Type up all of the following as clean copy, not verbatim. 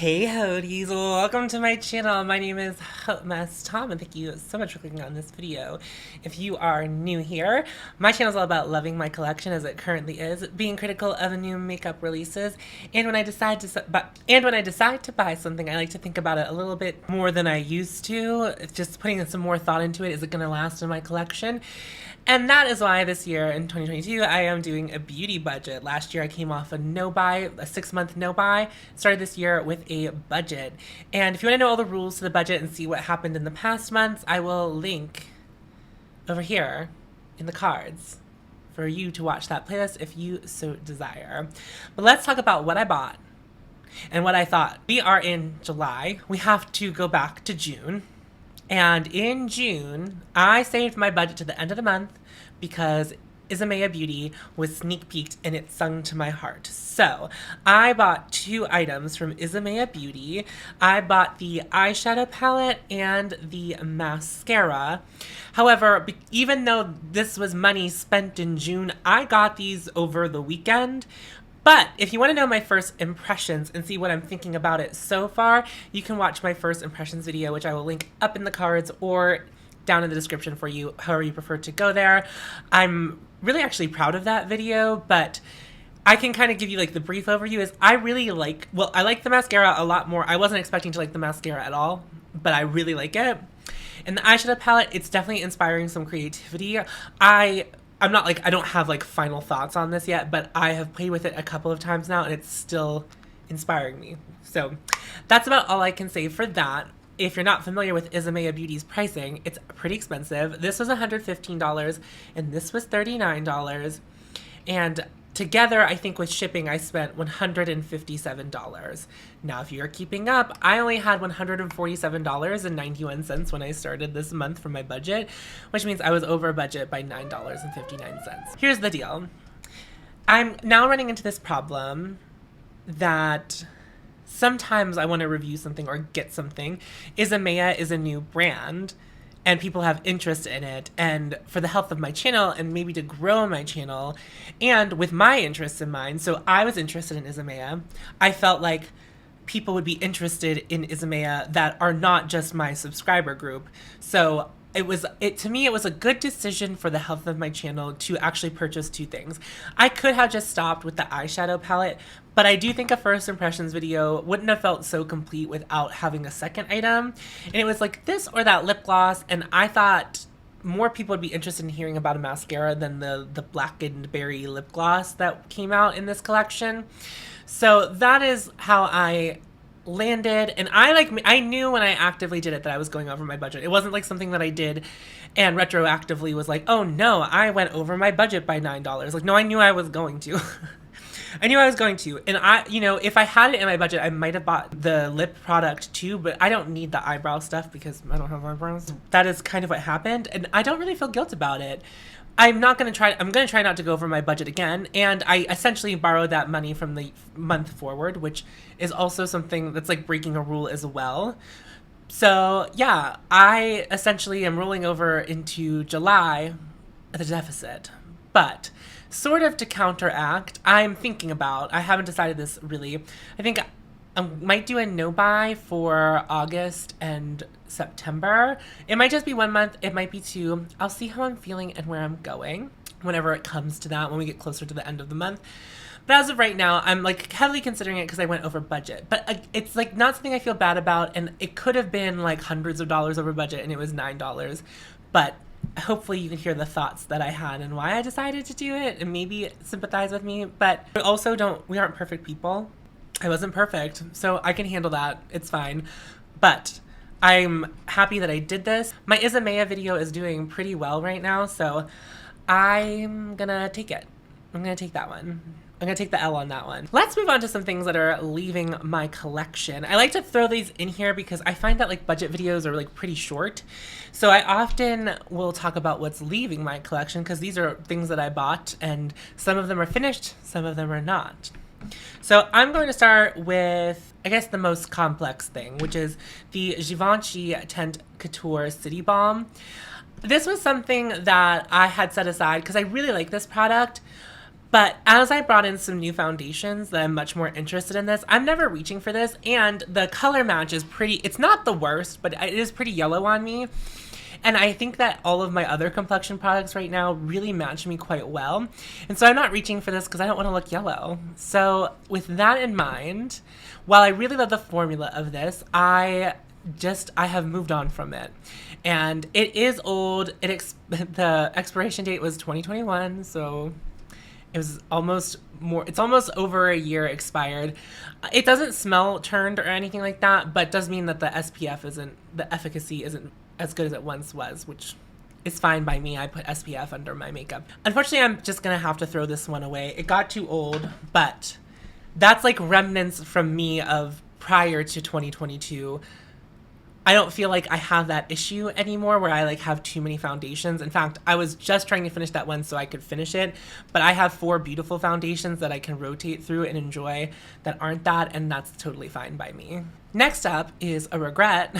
Hey hoties, welcome to my channel. My name is hautemesstom and thank you so much for clicking on this video. If you are new here, my channel is all about loving my collection as it currently is, being critical of new makeup releases, and when I decide to buy something, I like to think about it a little bit more than I used to. It's just putting some more thought into it. Is it going to last in my collection? And that is why this year in 2022, I am doing a beauty budget. Last year I came off a no-buy, a 6-month no-buy. Started this year with a budget. And if you want to know all the rules to the budget and see what happened in the past months, I will link over here in the cards for you to watch that playlist if you so desire. But let's talk about what I bought and what I thought. We are in July. We have to go back to June. And in June, I saved my budget to the end of the month because Isamaya Beauty was sneak peeked and it sung to my heart. So I bought 2 items from Isamaya Beauty. I bought the eyeshadow palette and the mascara. However, even though this was money spent in June, I got these over the weekend. But if you want to know my first impressions and see what I'm thinking about it so far, you can watch my first impressions video, which I will link up in the cards or down in the description for you, however you prefer to go there. I'm really actually proud of that video, but I can kind of give you like the brief overview is I like the mascara a lot more. I wasn't expecting to like the mascara at all, but I really like it. And the eyeshadow palette, it's definitely inspiring some creativity. I'm not like, I don't have like final thoughts on this yet, but I have played with it a couple of times now and it's still inspiring me. So that's about all I can say for that. If you're not familiar with Isamaya Beauty's pricing, it's pretty expensive. This was $115 and this was $39. And together, I think with shipping, I spent $157. Now, if you're keeping up, I only had $147.91 when I started this month for my budget, which means I was over budget by $9.59. Here's the deal. I'm now running into this problem that sometimes I want to review something or get something. Isamaya is a new brand and people have interest in it, and for the health of my channel and maybe to grow my channel and with my interests in mind. So I was interested in Isamaya. I felt like people would be interested in Isamaya that are not just my subscriber group. So to me, it was a good decision for the health of my channel to actually purchase 2 things. I could have just stopped with the eyeshadow palette, but I do think a first impressions video wouldn't have felt so complete without having a second item. And it was like this or that lip gloss, and I thought more people would be interested in hearing about a mascara than the blackened berry lip gloss that came out in this collection. So that is how I landed, and I knew when I actively did it that I was going over my budget. It wasn't like something that I did and retroactively was like, oh no, I went over my budget by $9. Like, no, I knew I was going to. I knew I was going to. And if I had it in my budget, I might have bought the lip product too, but I don't need the eyebrow stuff because I don't have eyebrows. That is kind of what happened, and I don't really feel guilt about it. I'm going to try not to go over my budget again, and I essentially borrowed that money from the month forward, which is also something that's like breaking a rule as well. So yeah, I essentially am rolling over into July at a deficit, but sort of to counteract, I haven't decided this really. I think I might do a no-buy for August and September. It might just be 1 month. It might be 2. I'll see how I'm feeling and where I'm going whenever it comes to that, when we get closer to the end of the month. But as of right now, I'm like heavily considering it because I went over budget. But it's like not something I feel bad about, and it could have been like hundreds of dollars over budget and it was $9. But hopefully you can hear the thoughts that I had and why I decided to do it and maybe sympathize with me. But also we aren't perfect people. I wasn't perfect, so I can handle that. It's fine. But I'm happy that I did this. My Isamaya video is doing pretty well right now, so I'm gonna take it. I'm gonna take that one. I'm gonna take the L on that one. Let's move on to some things that are leaving my collection. I like to throw these in here because I find that like budget videos are like pretty short. So I often will talk about what's leaving my collection because these are things that I bought and some of them are finished, some of them are not. So I'm going to start with, I guess, the most complex thing, which is the Givenchy Tint Couture City Balm. This was something that I had set aside because I really like this product, But as I brought in some new foundations that I'm much more interested in this, I'm never reaching for this. And the color match is pretty, it's not the worst, but it is pretty yellow on me. And I think that all of my other complexion products right now really match me quite well. And so I'm not reaching for this because I don't want to look yellow. So with that in mind, while I really love the formula of this, I have moved on from it. And it is old. The expiration date was 2021, so it was it's almost over a year expired. It doesn't smell turned or anything like that, but does mean that the efficacy isn't as good as it once was, which is fine by me. I put SPF under my makeup. Unfortunately, I'm just gonna have to throw this one away. It got too old, but that's like remnants from me of prior to 2022. I don't feel like I have that issue anymore where I like have too many foundations. In fact, I was just trying to finish that one so I could finish it, but I have 4 beautiful foundations that I can rotate through and enjoy that aren't that, and that's totally fine by me. Next up is a regret.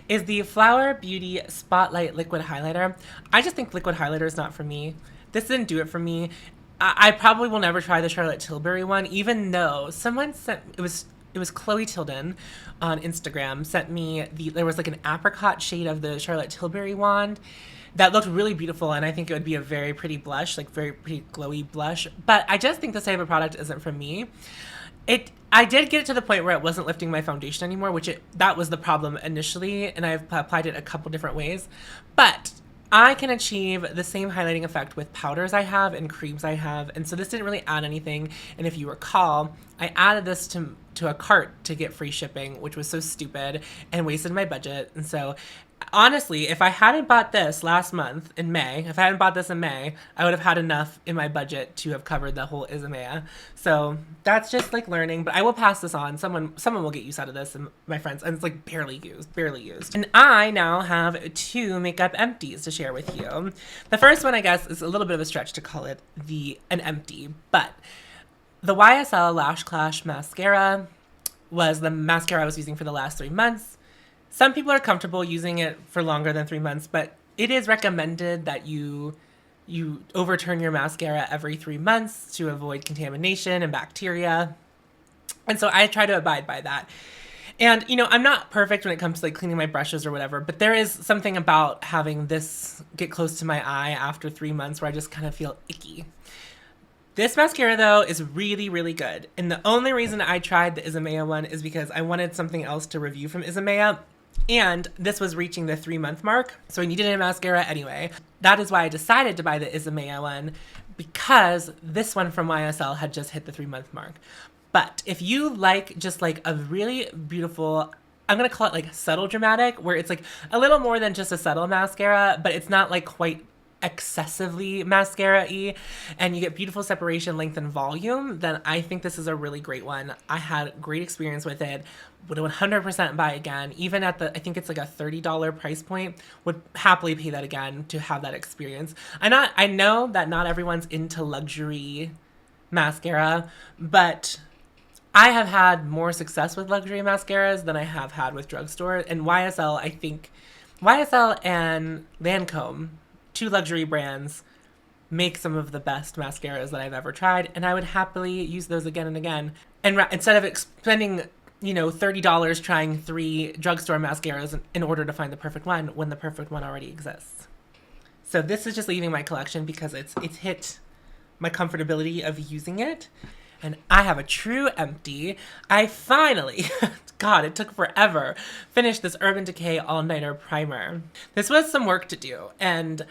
Is the Flower Beauty Spotlight Liquid Highlighter. I just think liquid highlighter is not for me. This didn't do it for me. I probably will never try the Charlotte Tilbury one, even though someone sent, it was Chloe Tilden on Instagram, sent me there was like an apricot shade of the Charlotte Tilbury wand that looked really beautiful, and I think it would be a very pretty blush, like very pretty glowy blush. But I just think this type of product isn't for me. I did get it to the point where it wasn't lifting my foundation anymore, that was the problem initially, and I've applied it a couple different ways. But I can achieve the same highlighting effect with powders I have and creams I have, and so this didn't really add anything. And if you recall, I added this to a cart to get free shipping, which was so stupid and wasted my budget. And so honestly, if I hadn't bought this last month in May, I would have had enough in my budget to have covered the whole Isomea. So that's just like learning, but I will pass this on. Someone will get use out of this, and my friends, and it's like barely used. And I now have 2 makeup empties to share with you. The first one, I guess, is a little bit of a stretch to call it an empty, but the YSL Lash Clash Mascara was the mascara I was using for the last 3 months. Some people are comfortable using it for longer than 3 months, but it is recommended that you overturn your mascara every 3 months to avoid contamination and bacteria. And so I try to abide by that. And, I'm not perfect when it comes to like cleaning my brushes or whatever, but there is something about having this get close to my eye after 3 months where I just kind of feel icky. This mascara, though, is really, really good. And the only reason I tried the Isomea one is because I wanted something else to review from Isomea. And this was reaching the 3-month mark, so I needed a mascara anyway. That is why I decided to buy the Isomea one, because this one from YSL had just hit the 3-month mark. But if you like just like a really beautiful, I'm going to call it like subtle dramatic, where it's like a little more than just a subtle mascara, but it's not like quite excessively mascara-y, and you get beautiful separation, length, and volume, then I think this is a really great one. I had great experience with it. Would 100% buy again, even at I think it's like a $30 price point. Would happily pay that again to have that experience. I know that not everyone's into luxury mascara, but I have had more success with luxury mascaras than I have had with drugstore. And YSL, I think, YSL and Lancome, 2 luxury brands, make some of the best mascaras that I've ever tried, and I would happily use those again and again. And instead of spending, $30 trying 3 drugstore mascaras in order to find the perfect one when the perfect one already exists. So this is just leaving my collection because it's hit my comfortability of using it. And I have a true empty. I finally, God, it took forever, finished this Urban Decay All-Nighter Primer. This was some work to do, and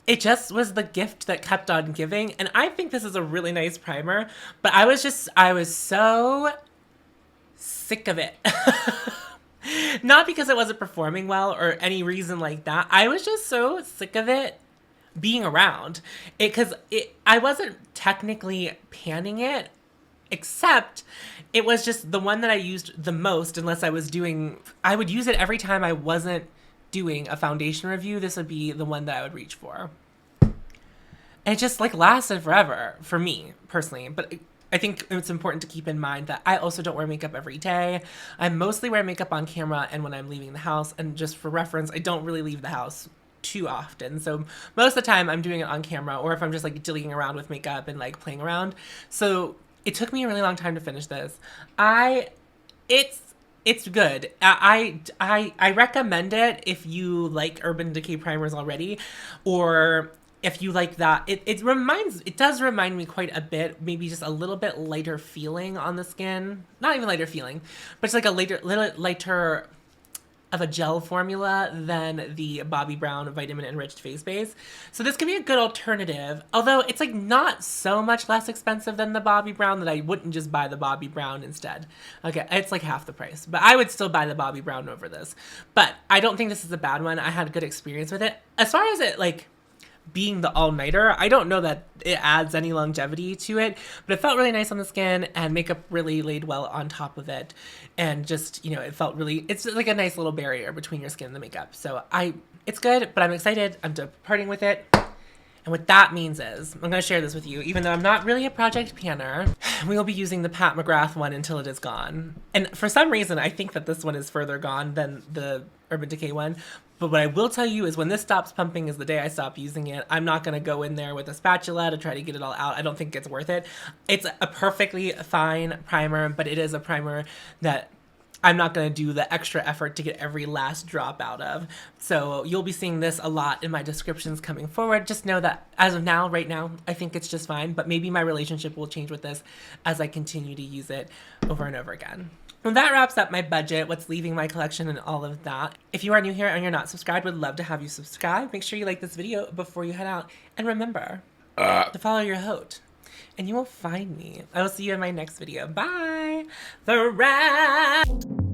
it just was the gift that kept on giving. And I think this is a really nice primer, but I was so sick of it. Not because it wasn't performing well or any reason like that. I was just so sick of it being around it, because I wasn't technically panning it, except it was just the one that I used the most. Unless I would use it every time I wasn't doing a foundation review. This would be the one that I would reach for. And it just like lasted forever for me personally. But I think it's important to keep in mind that I also don't wear makeup every day. I mostly wear makeup on camera and when I'm leaving the house. And just for reference, I don't really leave the house too often. So most of the time I'm doing it on camera, or if I'm just like dillying around with makeup and like playing around. So it took me a really long time to finish this. It's good. I recommend it if you like Urban Decay primers already, or if you like that. It does remind me quite a bit, maybe just a little bit lighter feeling on the skin. Not even lighter feeling, but it's like a little lighter of a gel formula than the Bobbi Brown Vitamin Enriched Face Base. So this can be a good alternative, although it's like not so much less expensive than the Bobbi Brown that I wouldn't just buy the Bobbi Brown instead. Okay, it's like half the price, but I would still buy the Bobbi Brown over this. But I don't think this is a bad one. I had a good experience with it. As far as it like being the all-nighter, I don't know that it adds any longevity to it, but it felt really nice on the skin, and makeup really laid well on top of it, and just, you know, it felt really, it's like a nice little barrier between your skin and the makeup. So it's good, but I'm excited. I'm departing with it. And what that means is, I'm going to share this with you, even though I'm not really a project planner, we will be using the Pat McGrath one until it is gone. And for some reason, I think that this one is further gone than the Urban Decay one. But what I will tell you is when this stops pumping is the day I stop using it. I'm not going to go in there with a spatula to try to get it all out. I don't think it's worth it. It's a perfectly fine primer, but it is a primer that I'm not going to do the extra effort to get every last drop out of. So you'll be seeing this a lot in my descriptions coming forward. Just know that as of now, right now, I think it's just fine, but maybe my relationship will change with this as I continue to use it over and over again. Well, that wraps up my budget, what's leaving my collection, and all of that. If you are new here and you're not subscribed, would love to have you subscribe. Make sure you like this video before you head out. And remember to follow your haute, and you will find me. I will see you in my next video. Bye! The wrap!